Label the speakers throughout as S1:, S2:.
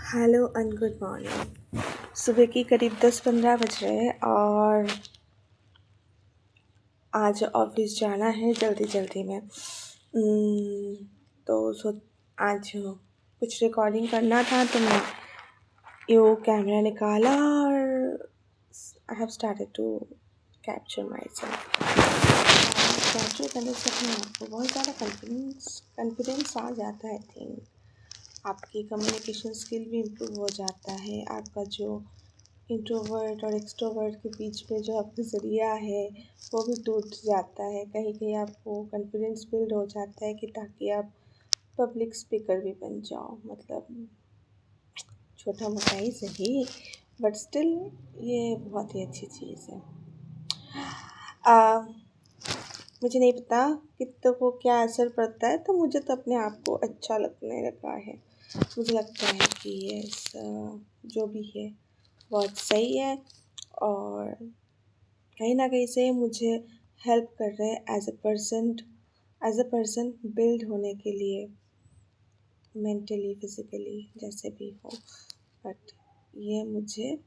S1: Hello and good morning. सुबह की करीब 10-15 बज रहे हैं और आज ऑफिस जाना है जल्दी जल्दी में। तो आज कुछ रिकॉर्डिंग करना था तो मैं यो कैमरा निकाला और I have started to capture myself. Capture करने से अपने आप को बहुत ज़्यादा कॉन्फिडेंस आ जाता है। आई थिंक आपकी कम्युनिकेशन स्किल भी इम्प्रूव हो जाता है। आपका जो इंट्रोवर्ट और एक्सट्रोवर्ट के बीच में जो आपका ज़रिया है वो भी टूट जाता है। कहीं कहीं आपको कॉन्फिडेंस बिल्ड हो जाता है कि ताकि आप पब्लिक स्पीकर भी बन जाओ। मतलब छोटा मोटा ही सही, बट स्टिल ये बहुत ही अच्छी चीज़ है। मुझे नहीं पता कितनों को क्या असर पड़ता है, तो मुझे तो अपने आप को अच्छा लगने लगा है। मुझे लगता है कि ये जो भी है बहुत सही है और कहीं ना कहीं से मुझे हेल्प कर रहे हैं एज अ पर्सन बिल्ड होने के लिए, मेंटली फिजिकली जैसे भी हो। बट ये मुझे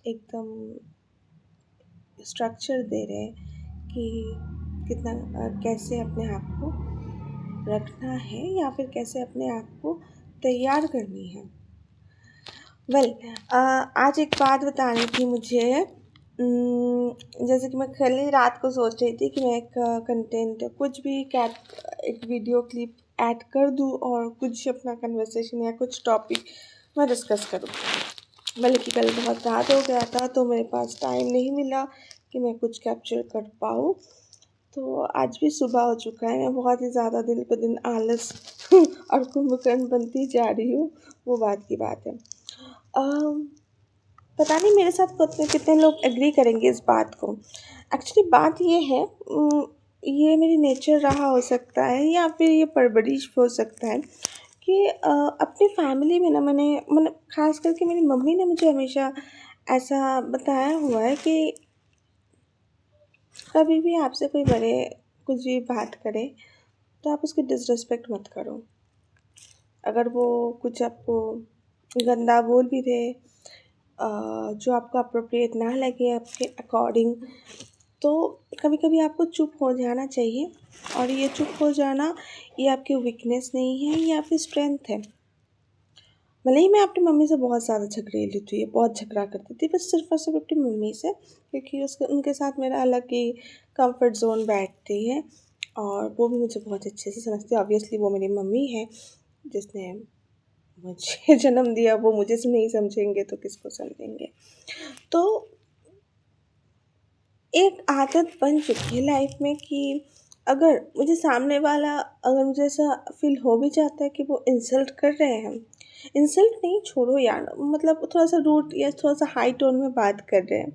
S1: एकदम स्ट्रक्चर दे रहे हैं कि कितना कैसे अपने आप को रखना है या फिर कैसे अपने आप को तैयार करनी है। आज एक बात बतानी थी मुझे। जैसे कि मैं कल ही रात को सोच रही थी कि मैं एक कंटेंट कुछ भी एक वीडियो क्लिप ऐड कर दूँ और कुछ अपना कन्वर्सेशन या कुछ टॉपिक मैं डिस्कस करूँ। बल्कि कल बहुत रात हो गया था तो मेरे पास टाइम नहीं मिला कि मैं कुछ कैप्चर कर पाऊँ। तो आज भी सुबह हो चुका है। मैं बहुत ही ज़्यादा दिन पर दिन आलस और कुंभकर्ण बनती जा रही हूँ, वो बात की बात है। पता नहीं मेरे साथ कितने लोग एग्री करेंगे इस बात को। एक्चुअली बात ये है, ये मेरी नेचर रहा हो सकता है या फिर ये परवरिश हो सकता है कि अपनी फैमिली में ना मैंने ख़ास करके मेरी मम्मी ने मुझे हमेशा ऐसा बताया हुआ है कि कभी भी आपसे कोई बड़े कुछ भी बात करे तो आप उसकी डिसरिस्पेक्ट मत करो। अगर वो कुछ आपको गंदा बोल भी दे, जो आपको अप्रोप्रिएट ना लगे आपके अकॉर्डिंग, तो कभी कभी आपको चुप हो जाना चाहिए। और ये चुप हो जाना ये आपकी वीकनेस नहीं है, ये आपकी स्ट्रेंथ है। भले ही मैं अपनी मम्मी से बहुत ज़्यादा झगड़ेली थी, बहुत झगड़ा करती थी, बस सिर्फ और सिर्फ अपनी मम्मी से, क्योंकि उनके साथ मेरा अलग ही कंफर्ट जोन बैठती है और वो भी मुझे बहुत अच्छे से समझती है। ऑब्वियसली वो मेरी मम्मी है जिसने मुझे जन्म दिया, वो मुझे से नहीं समझेंगे तो किसको समझेंगे। तो एक आदत बन चुकी है लाइफ में कि अगर मुझे ऐसा फील हो भी जाता है कि वो इंसल्ट कर रहे हैं, इंसल्ट नहीं छोड़ो यार, मतलब थोड़ा सा रूड या थोड़ा सा हाई टोन में बात कर रहे हैं,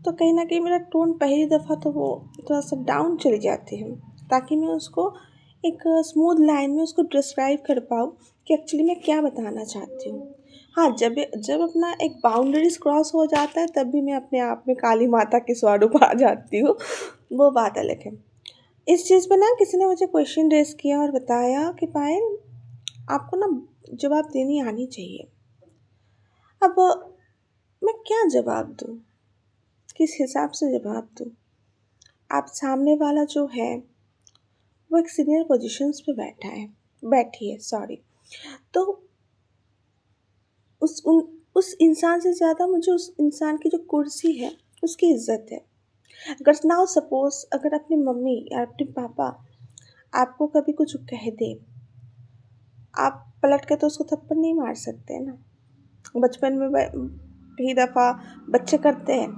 S1: तो कहीं ना कहीं मेरा टोन पहली दफ़ा तो वो थोड़ा सा डाउन चली जाती है, ताकि मैं उसको एक स्मूथ लाइन में उसको डिस्क्राइब कर पाऊँ कि एक्चुअली मैं क्या बताना चाहती हूँ। हाँ, जब जब अपना एक बाउंड्रीज क्रॉस हो जाता है तब भी मैं अपने आप में काली माता के स्वरूप आ जाती हूँ, वो बात अलग है। इस चीज़ पे ना किसी ने मुझे क्वेश्चन रेज़ किया और बताया कि पायल, आपको ना जवाब देनी आनी चाहिए। अब मैं क्या जवाब दूँ? किस हिसाब से जवाब दूँ? आप सामने वाला जो है वो एक सीनियर पोजीशंस पे बैठी है, सॉरी। तो उस इंसान से ज़्यादा मुझे उस इंसान की जो कुर्सी है उसकी इज़्ज़त है। अगर नाउ सपोज़ अगर अपनी मम्मी या अपने पापा आपको कभी कुछ कह दे, आप पलट के तो उसको थप्पड़ नहीं मार सकते ना। बचपन में कई दफ़ा बच्चे करते हैं,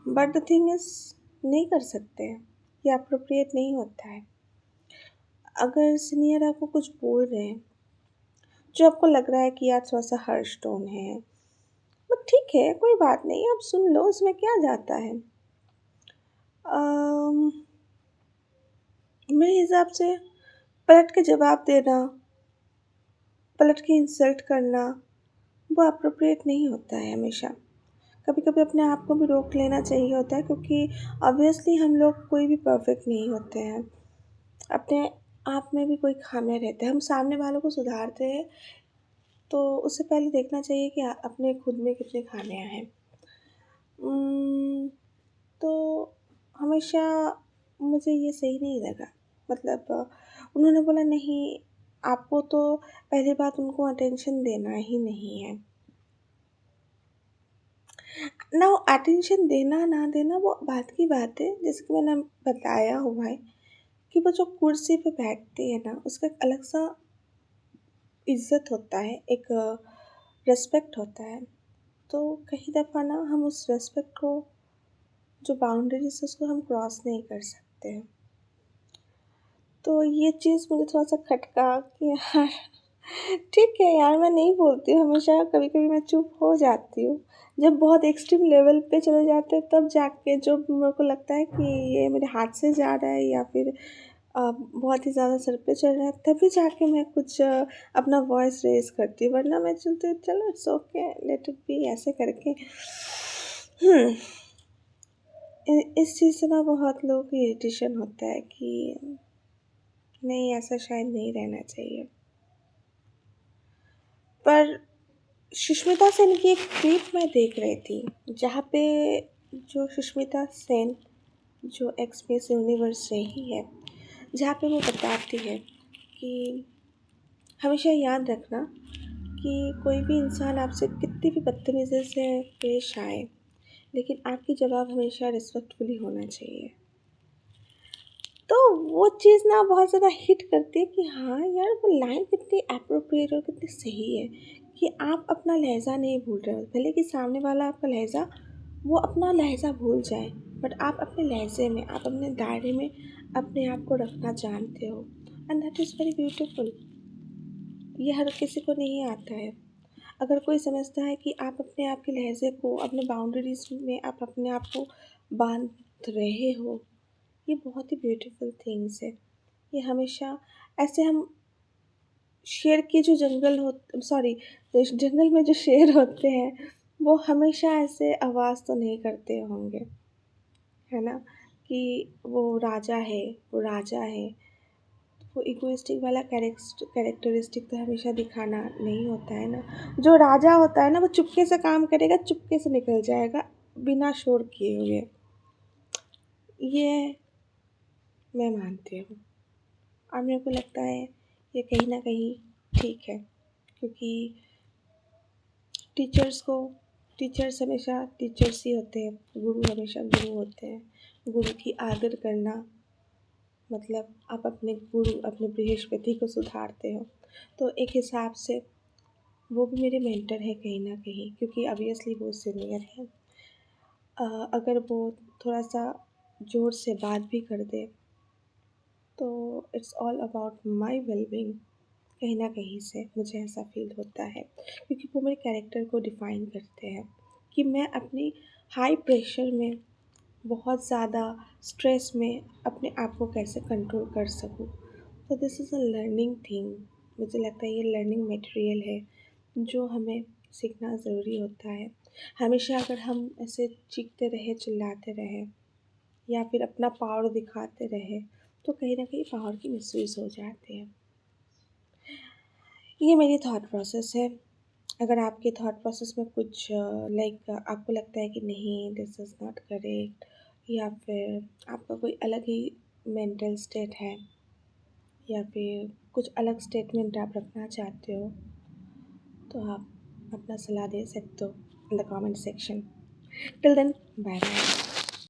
S1: बट द थिंग इज़ नहीं कर सकते हैं, ये अप्रोप्रिएट नहीं होता है। अगर सीनियर आपको कुछ बोल रहे हैं जो आपको लग रहा है कि यार थोड़ा सा हर्ष टोन है, बट ठीक है, कोई बात नहीं, आप सुन लो, उसमें क्या जाता है। मेरे हिसाब से पलट के जवाब देना, पलट के इंसल्ट करना, वो अप्रोप्रिएट नहीं होता है हमेशा। कभी कभी अपने आप को भी रोक लेना चाहिए होता है, क्योंकि ऑब्वियसली हम लोग कोई भी परफेक्ट नहीं होते हैं। अपने आप में भी कोई खामियां रहते हैं। हम सामने वालों को सुधारते हैं तो उससे पहले देखना चाहिए कि अपने खुद में कितनी खामियाँ हैं। उम्म, तो हमेशा मुझे ये सही नहीं लगा। मतलब उन्होंने बोला नहीं, आपको तो पहली बात उनको अटेंशन देना ही नहीं है। ना अटेंशन देना ना देना वो बात की बात है, जैसे कि मैंने बताया हुआ है कि वो जो कुर्सी पे बैठती है ना, उसका एक अलग सा इज़्ज़त होता है, एक रिस्पेक्ट होता है। तो कई दफ़ा ना हम उस रिस्पेक्ट को, जो बाउंड्रीज़ है उसको हम क्रॉस नहीं कर सकते हैं। तो ये चीज़ मुझे थोड़ा-सा खटका कि यार ठीक है यार, मैं नहीं बोलती हूँ हमेशा, कभी-कभी मैं चुप हो जाती हूँ। जब बहुत एक्सट्रीम लेवल पे चले जाते हैं तब जाके जो मेरे को लगता है कि ये मेरे हाथ से जा रहा है या फिर बहुत ही ज़्यादा सर पे चढ़ रहा है, तभी जाके मैं कुछ अपना वॉइस रेज़ करती हूँ, वरना मैं चलते चलो it's okay, let it be ऐसे करके। हुँ, इस चीज़ से ना बहुत लोगों को इरिटेशन होता है कि नहीं, ऐसा शायद नहीं रहना चाहिए। पर सुष्मिता सेन की एक क्लिप मैं देख रही थी, जहाँ पे जो सुष्मिता सेन जो एक्स मिस यूनिवर्स रही है, जहाँ पे वो बताती है कि हमेशा याद रखना कि कोई भी इंसान आपसे कितनी भी बदतमीज़ी से पेश आए, लेकिन आपकी जवाब हमेशा रिस्पेक्टफुली होना चाहिए। तो वो चीज़ ना बहुत ज़्यादा हिट करती है कि हाँ यार, वो लाइन कितनी एप्रोप्रिएट और कितनी सही है कि आप अपना लहज़ा नहीं भूल रहे हो। भले कि सामने वाला आपका लहज़ा, वो अपना लहज़ा भूल जाए, बट आप अपने लहज़े में, आप अपने दायरे में अपने आप को रखना जानते हो, and that is very beautiful. ये हर किसी को नहीं आता है। अगर कोई समझता है कि आप अपने आप के लहज़े को, अपने बाउंड्रीज़ में आप अपने आप को बाँध रहे हो, ये बहुत ही ब्यूटीफुल थिंग्स है। ये हमेशा ऐसे हम शेर के जो जंगल हो सॉरी जंगल में जो शेर होते हैं, वो हमेशा ऐसे आवाज़ तो नहीं करते होंगे, है ना? कि वो राजा है, वो इगोइस्टिक वाला कैरेक्टरिस्टिक तो हमेशा दिखाना नहीं होता है ना। जो राजा होता है ना, वो चुपके से काम करेगा, चुपके से निकल जाएगा, बिना शोर किए हुए। ये मैं मानती हूँ और मेरे को लगता है ये कहीं न कहीं ठीक है, क्योंकि टीचर्स को टीचर्स हमेशा टीचर्स ही होते हैं, गुरु हमेशा गुरु होते हैं। गुरु की आदर करना मतलब आप अपने गुरु, अपने बृहस्पति को सुधारते हो। तो एक हिसाब से वो भी मेरे मेंटर हैं कहीं न कहीं, क्योंकि ऑब्वियसली वो सीनियर हैं। अगर वो थोड़ा-सा ज़ोर से बात भी कर दे, तो it's all about my well-being. कहीं न कहीं से मुझे ऐसा फ़ील होता है, क्योंकि वो मेरे कैरेक्टर को डिफ़ाइन करते हैं कि मैं अपनी हाई प्रेशर में, बहुत ज़्यादा स्ट्रेस में अपने आप को कैसे कंट्रोल कर सकूँ। तो this is a learning thing. मुझे लगता है ये लर्निंग मटेरियल है, जो हमें सीखना ज़रूरी होता है। हमेशा अगर हम ऐसे चीखते रहे, चिल्लाते रहे या फिर अपना पावर दिखाते रहे, तो कहीं न कहीं पावर की मिसयूज़ हो जाती है। ये मेरी थॉट प्रोसेस है। अगर आपके थॉट प्रोसेस में कुछ लाइक आपको लगता है कि नहीं दिस इज़ नॉट करेक्ट, या फिर आपका कोई अलग ही मेंटल स्टेट है, या फिर कुछ अलग स्टेटमेंट आप रखना चाहते हो, तो आप अपना सलाह दे सकते हो in the comment section. Till then, bye bye.